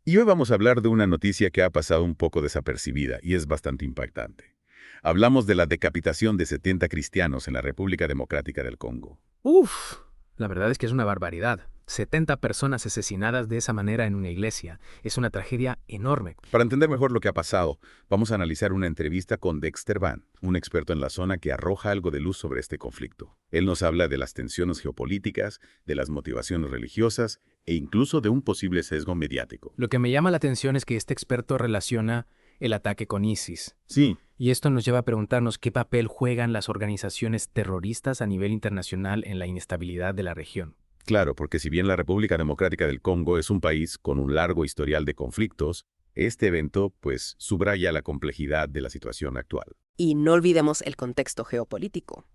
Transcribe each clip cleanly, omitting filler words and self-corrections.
Y hoy vamos a hablar de una noticia que ha pasado un poco desapercibida y es bastante impactante. Hablamos de la decapitación de 70 cristianos en la República Democrática del Congo. Uf, la verdad es que es una barbaridad. 70 personas asesinadas de esa manera en una iglesia. Es una tragedia enorme. Para entender mejor lo que ha pasado, vamos a analizar una entrevista con Dexter Van, un experto en la zona que arroja algo de luz sobre este conflicto. Él nos habla de las tensiones geopolíticas, de las motivaciones religiosas e incluso de un posible sesgo mediático. Lo que me llama la atención es que este experto relaciona el ataque con ISIS. Sí, Y esto nos lleva a preguntarnos qué papel juegan las organizaciones terroristas a nivel internacional en la inestabilidad de la región. claro, porque si bien la República Democrática del Congo es un país con un largo historial de conflictos, este evento, pues, subraya la complejidad de la situación actual. Y no olvidemos el contexto geopolítico.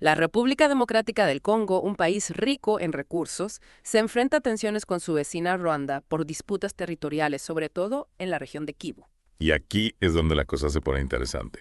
La República Democrática del Congo, un país rico en recursos, se enfrenta a tensiones con su vecina Ruanda por disputas territoriales, sobre todo en la región de Kivu. Y aquí es donde la cosa se pone interesante.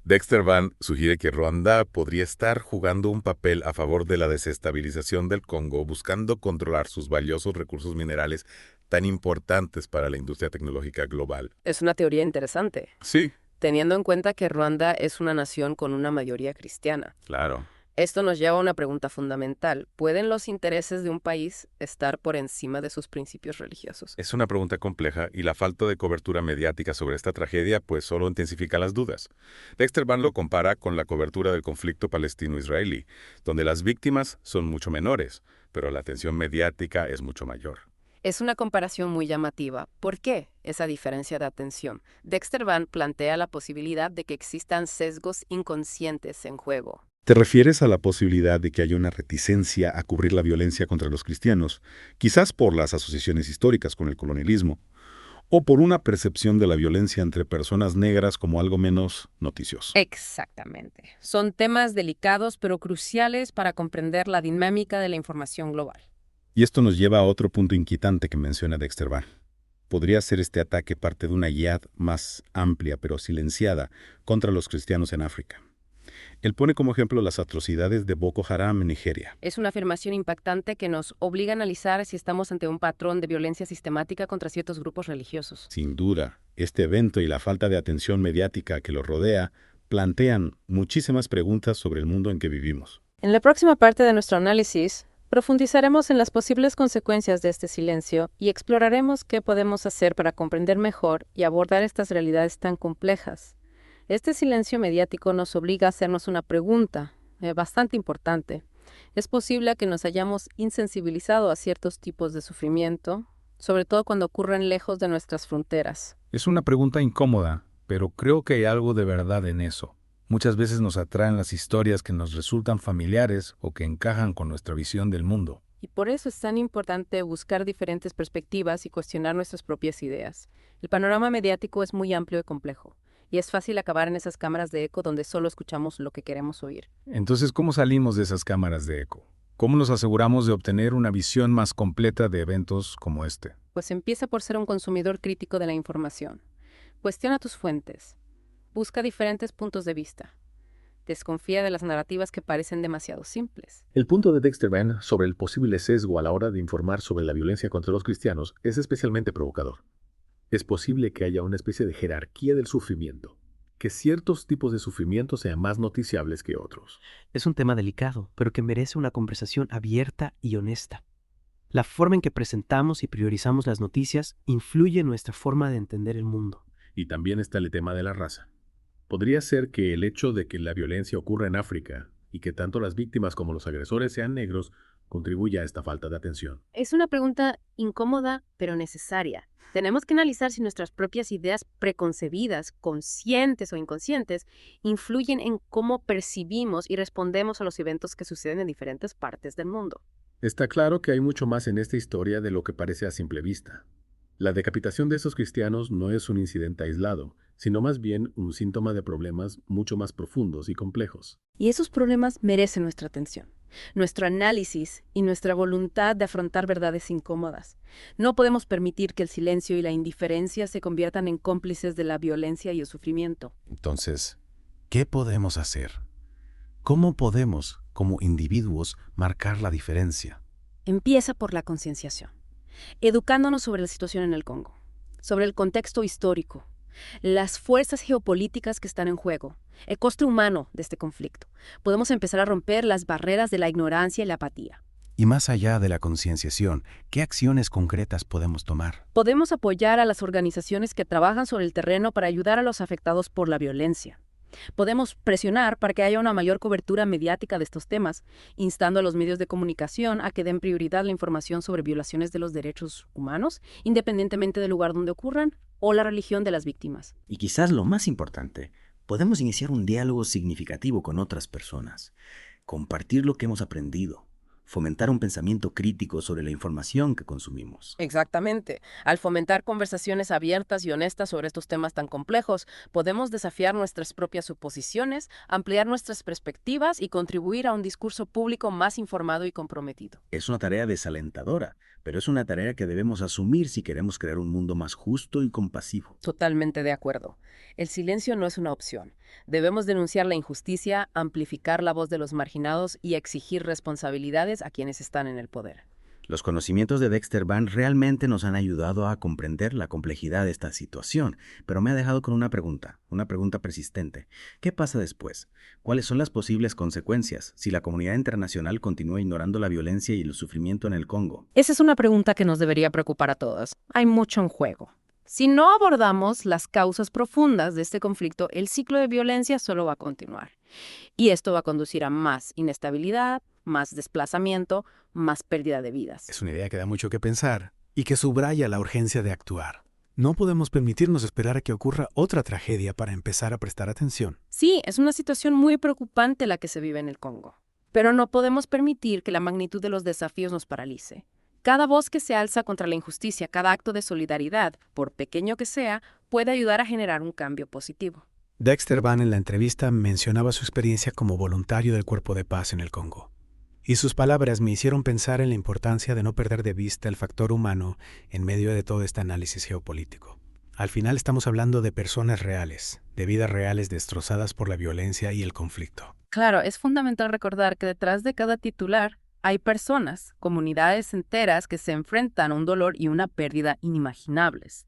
Dexter Van sugiere que Ruanda podría estar jugando un papel a favor de la desestabilización del Congo, buscando controlar sus valiosos recursos minerales tan importantes para la industria tecnológica global. Es una teoría interesante, Sí, teniendo en cuenta que Ruanda es una nación con una mayoría cristiana. claro. Esto nos lleva a una pregunta fundamental. ¿Pueden los intereses de un país estar por encima de sus principios religiosos? Es una pregunta compleja y la falta de cobertura mediática sobre esta tragedia pues solo intensifica las dudas. Dexter Van lo compara con la cobertura del conflicto palestino-israelí, donde las víctimas son mucho menores, pero la atención mediática es mucho mayor. Es una comparación muy llamativa. ¿Por qué esa diferencia de atención? Dexter Van plantea la posibilidad de que existan sesgos inconscientes en juego. ¿Te refieres a la posibilidad de que haya una reticencia a cubrir la violencia contra los cristianos, quizás por las asociaciones históricas con el colonialismo, o por una percepción de la violencia entre personas negras como algo menos noticioso? Exactamente. Son temas delicados pero cruciales para comprender la dinámica de la información global. Y esto nos lleva a otro punto inquietante que menciona Dexter Van. ¿Podría ser este ataque parte de una yihad más amplia pero silenciada contra los cristianos en África? Él pone como ejemplo las atrocidades de Boko Haram en Nigeria. Es una afirmación impactante que nos obliga a analizar si estamos ante un patrón de violencia sistemática contra ciertos grupos religiosos. Sin duda, este evento y la falta de atención mediática que lo rodea plantean muchísimas preguntas sobre el mundo en que vivimos. En la próxima parte de nuestro análisis, profundizaremos en las posibles consecuencias de este silencio y exploraremos qué podemos hacer para comprender mejor y abordar estas realidades tan complejas. Este silencio mediático nos obliga a hacernos una pregunta bastante importante. ¿Es posible que nos hayamos insensibilizado a ciertos tipos de sufrimiento, sobre todo cuando ocurren lejos de nuestras fronteras? Es una pregunta incómoda, pero creo que hay algo de verdad en eso. Muchas veces nos atraen las historias que nos resultan familiares o que encajan con nuestra visión del mundo. Y por eso es tan importante buscar diferentes perspectivas y cuestionar nuestras propias ideas. El panorama mediático es muy amplio y complejo, y es fácil acabar en esas cámaras de eco donde solo escuchamos lo que queremos oír. Entonces, ¿cómo salimos de esas cámaras de eco? ¿Cómo nos aseguramos de obtener una visión más completa de eventos como este? Pues empieza por ser un consumidor crítico de la información. Cuestiona tus fuentes. Busca diferentes puntos de vista. Desconfía de las narrativas que parecen demasiado simples. El punto de Dexter Van sobre el posible sesgo a la hora de informar sobre la violencia contra los cristianos es especialmente provocador. Es posible que haya una especie de jerarquía del sufrimiento, que ciertos tipos de sufrimiento sean más noticiables que otros. Es un tema delicado, pero que merece una conversación abierta y honesta. La forma en que presentamos y priorizamos las noticias influye en nuestra forma de entender el mundo. Y también está el tema de la raza. Podría ser que el hecho de que la violencia ocurra en África y que tanto las víctimas como los agresores sean negros contribuya a esta falta de atención. Es una pregunta incómoda, pero necesaria. Tenemos que analizar si nuestras propias ideas preconcebidas, conscientes o inconscientes, influyen en cómo percibimos y respondemos a los eventos que suceden en diferentes partes del mundo. Está claro que hay mucho más en esta historia de lo que parece a simple vista. La decapitación de esos cristianos no es un incidente aislado, sino más bien un síntoma de problemas mucho más profundos y complejos. Y esos problemas merecen nuestra atención, nuestro análisis y nuestra voluntad de afrontar verdades incómodas. No podemos permitir que el silencio y la indiferencia se conviertan en cómplices de la violencia y el sufrimiento. Entonces, ¿qué podemos hacer? ¿Cómo podemos, como individuos, marcar la diferencia? Empieza por la concienciación, educándonos sobre la situación en el Congo. sobre el contexto histórico, las fuerzas geopolíticas que están en juego, el coste humano de este conflicto. Podemos empezar a romper las barreras de la ignorancia y la apatía. Y más allá de la concienciación, ¿qué acciones concretas podemos tomar? Podemos apoyar a las organizaciones que trabajan sobre el terreno para ayudar a los afectados por la violencia. Podemos presionar para que haya una mayor cobertura mediática de estos temas, instando a los medios de comunicación a que den prioridad a la información sobre violaciones de los derechos humanos, independientemente del lugar donde ocurran o la religión de las víctimas. Y quizás lo más importante, podemos iniciar un diálogo significativo con otras personas, compartir lo que hemos aprendido, fomentar un pensamiento crítico sobre la información que consumimos. Exactamente. Al fomentar conversaciones abiertas y honestas sobre estos temas tan complejos, podemos desafiar nuestras propias suposiciones, ampliar nuestras perspectivas y contribuir a un discurso público más informado y comprometido. Es una tarea desalentadora, pero es una tarea que debemos asumir si queremos crear un mundo más justo y compasivo. Totalmente de acuerdo. El silencio no es una opción. Debemos denunciar la injusticia, amplificar la voz de los marginados y exigir responsabilidades a quienes están en el poder. Los conocimientos de Dexter Van realmente nos han ayudado a comprender la complejidad de esta situación, pero me ha dejado con una pregunta persistente. ¿Qué pasa después? ¿Cuáles son las posibles consecuencias si la comunidad internacional continúa ignorando la violencia y el sufrimiento en el Congo? Esa es una pregunta que nos debería preocupar a todos. Hay mucho en juego. Si no abordamos las causas profundas de este conflicto, el ciclo de violencia solo va a continuar. Y esto va a conducir a más inestabilidad, más desplazamiento, más pérdida de vidas. Es una idea que da mucho que pensar y que subraya la urgencia de actuar. No podemos permitirnos esperar a que ocurra otra tragedia para empezar a prestar atención. Sí, es una situación muy preocupante la que se vive en el Congo. Pero no podemos permitir que la magnitud de los desafíos nos paralice. Cada voz que se alza contra la injusticia, cada acto de solidaridad, por pequeño que sea, puede ayudar a generar un cambio positivo. Dexter Van en la entrevista mencionaba su experiencia como voluntario del Cuerpo de Paz en el Congo. Y sus palabras me hicieron pensar en la importancia de no perder de vista el factor humano en medio de todo este análisis geopolítico. Al final estamos hablando de personas reales, de vidas reales destrozadas por la violencia y el conflicto. Claro, es fundamental recordar que detrás de cada titular hay personas, comunidades enteras que se enfrentan a un dolor y una pérdida inimaginables.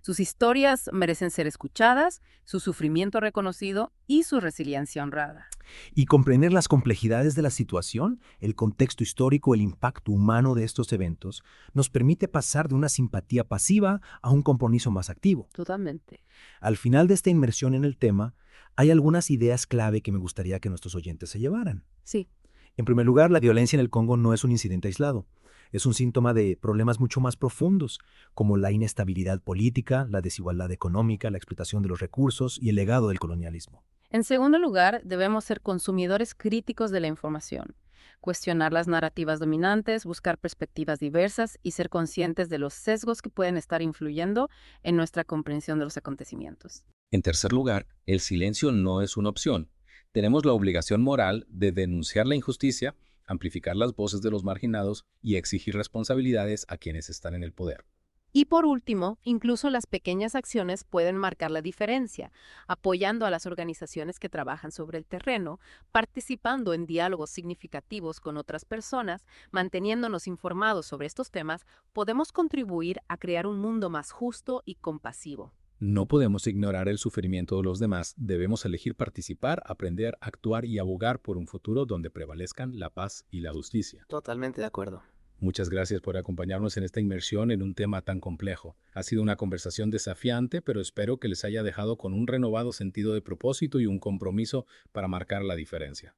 Sus historias merecen ser escuchadas, su sufrimiento reconocido y su resiliencia honrada. Y comprender las complejidades de la situación, el contexto histórico, el impacto humano de estos eventos, nos permite pasar de una simpatía pasiva a un compromiso más activo. Totalmente. Al final de esta inmersión en el tema, hay algunas ideas clave que me gustaría que nuestros oyentes se llevaran. Sí. En primer lugar, la violencia en el Congo no es un incidente aislado. Es un síntoma de problemas mucho más profundos, como la inestabilidad política, la desigualdad económica, la explotación de los recursos y el legado del colonialismo. En segundo lugar, debemos ser consumidores críticos de la información, cuestionar las narrativas dominantes, buscar perspectivas diversas y ser conscientes de los sesgos que pueden estar influyendo en nuestra comprensión de los acontecimientos. En tercer lugar, el silencio no es una opción. Tenemos la obligación moral de denunciar la injusticia, amplificar las voces de los marginados y exigir responsabilidades a quienes están en el poder. Y por último, incluso las pequeñas acciones pueden marcar la diferencia, apoyando a las organizaciones que trabajan sobre el terreno, participando en diálogos significativos con otras personas, manteniéndonos informados sobre estos temas, podemos contribuir a crear un mundo más justo y compasivo. No podemos ignorar el sufrimiento de los demás. Debemos elegir participar, aprender, actuar y abogar por un futuro donde prevalezcan la paz y la justicia. Totalmente de acuerdo. Muchas gracias por acompañarnos en esta inmersión en un tema tan complejo. Ha sido una conversación desafiante, pero espero que les haya dejado con un renovado sentido de propósito y un compromiso para marcar la diferencia.